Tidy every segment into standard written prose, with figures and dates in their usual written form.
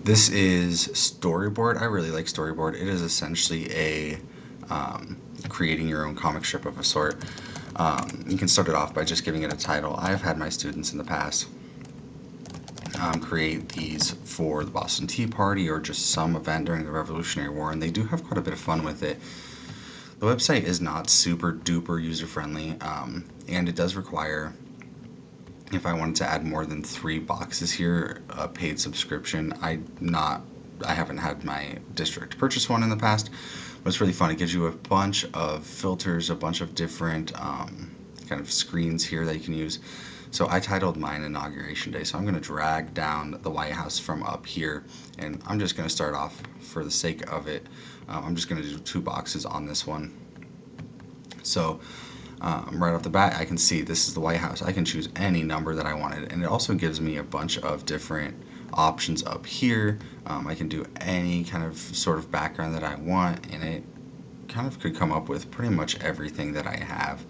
This is Storyboard. I really like Storyboard. It is essentially a creating your own comic strip of a sort. You can start it off by just giving it a title. I've had my students in the past create these for the Boston Tea Party or just some event during the Revolutionary War, and they do have quite a bit of fun with it. The website is not super duper user friendly, and it does require, if I wanted to add more than 3 boxes here, a paid subscription. I haven't had my district purchase one in the past, but it's really fun. It gives you a bunch of filters, a bunch of different kind of screens here that you can use. So I titled mine Inauguration Day. So I'm going to drag down the White House from up here, and I'm just going to start off for the sake of it. I'm just going to do 2 boxes on this one. So right off the bat, I can see this is the White House. I can choose any number that I wanted, and it also gives me a bunch of different options up here. I can do any kind of sort of background that I want, and it kind of could come up with pretty much everything that I have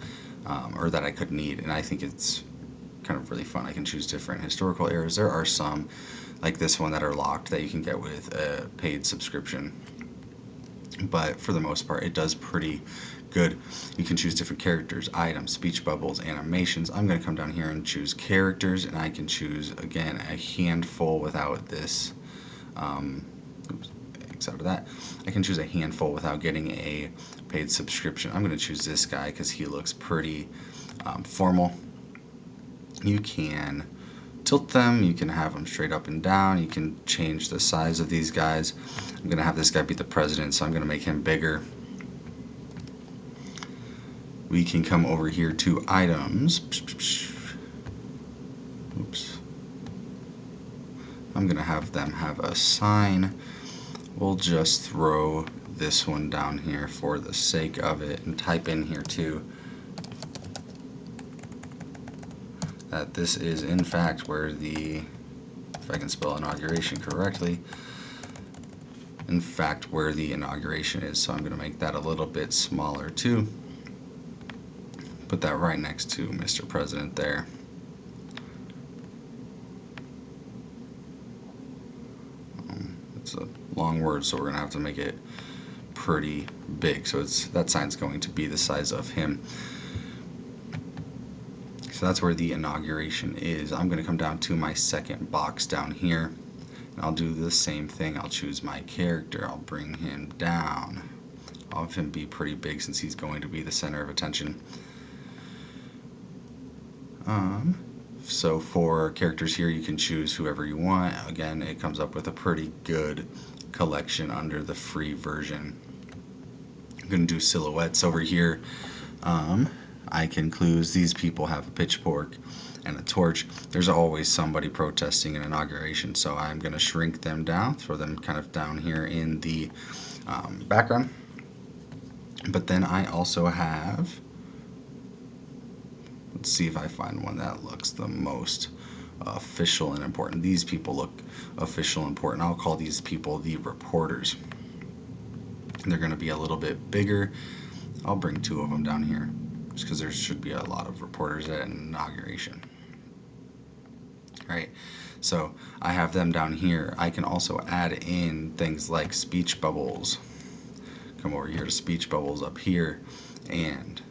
or that I could need, and I think it's kind of really fun. I can choose different historical eras. There are some, like this one, that are locked that you can get with a paid subscription, but for the most part, it does pretty good. You can choose different characters, items, speech bubbles, animations. I'm going to come down here and choose characters, and I can choose, again, a handful without this. Except for that, I can choose a handful without getting a paid subscription. I'm going to choose this guy because he looks pretty formal. You can tilt them, you can have them straight up and down, you can change the size of these guys. I'm going to have this guy be the president, so I'm going to make him bigger. We can come over here to items. Oops. I'm going to have them have a sign. We'll just throw this one down here for the sake of it and type in here too that this is in fact where the, if I can spell inauguration correctly, in fact where the inauguration is. So I'm going to make that a little bit smaller too. Put that right next to Mr. President there. It's a long word, so we're going to have to make it pretty big. So that sign's going to be the size of him. So that's where the inauguration is. I'm going to come down to my second box down here, and I'll do the same thing. I'll choose my character. I'll bring him down. I'll have him be pretty big since he's going to be the center of attention. So for characters here, you can choose whoever you want. Again, it comes up with a pretty good collection under the free version. I'm going to do silhouettes over here. I can clues. These people have a pitchfork and a torch. There's always somebody protesting an inauguration, so I'm going to shrink them down, throw them kind of down here in the background. But then I also have, let's see if I find one that looks the most official and important. These people look official and important. I'll call these people the reporters. They're going to be a little bit bigger. I'll bring 2 of them down here just because there should be a lot of reporters at an inauguration. All right, so I have them down here. I can also add in things like speech bubbles. Come over here to speech bubbles up here, and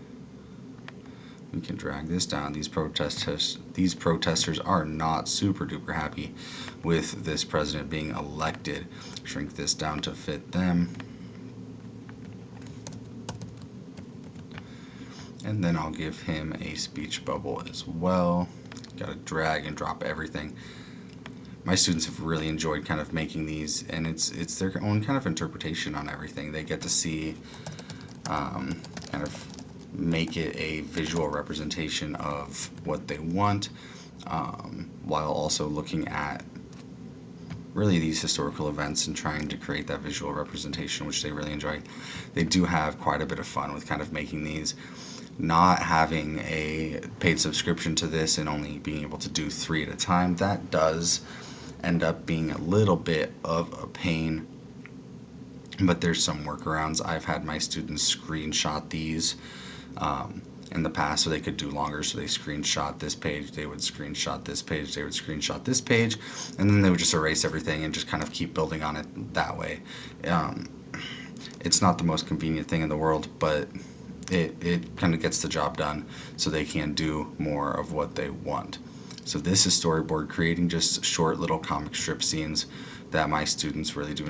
we can drag this down. These protesters are not super duper happy with this president being elected. Shrink this down to fit them. And then I'll give him a speech bubble as well. Gotta drag and drop everything. My students have really enjoyed kind of making these, and it's their own kind of interpretation on everything. They get to see kind of make it a visual representation of what they want, while also looking at really these historical events and trying to create that visual representation, which they really enjoy. They do have quite a bit of fun with kind of making these. Not having a paid subscription to this and only being able to do 3 at a time, that does end up being a little bit of a pain, but there's some workarounds. I've had my students screenshot these in the past, so they could do longer. So they screenshot this page, they would screenshot this page, they would screenshot this page, and then they would just erase everything and just kind of keep building on it that way. Um, it's not the most convenient thing in the world, but it kind of gets the job done so they can do more of what they want. So this is Storyboard, creating just short little comic strip scenes that my students really do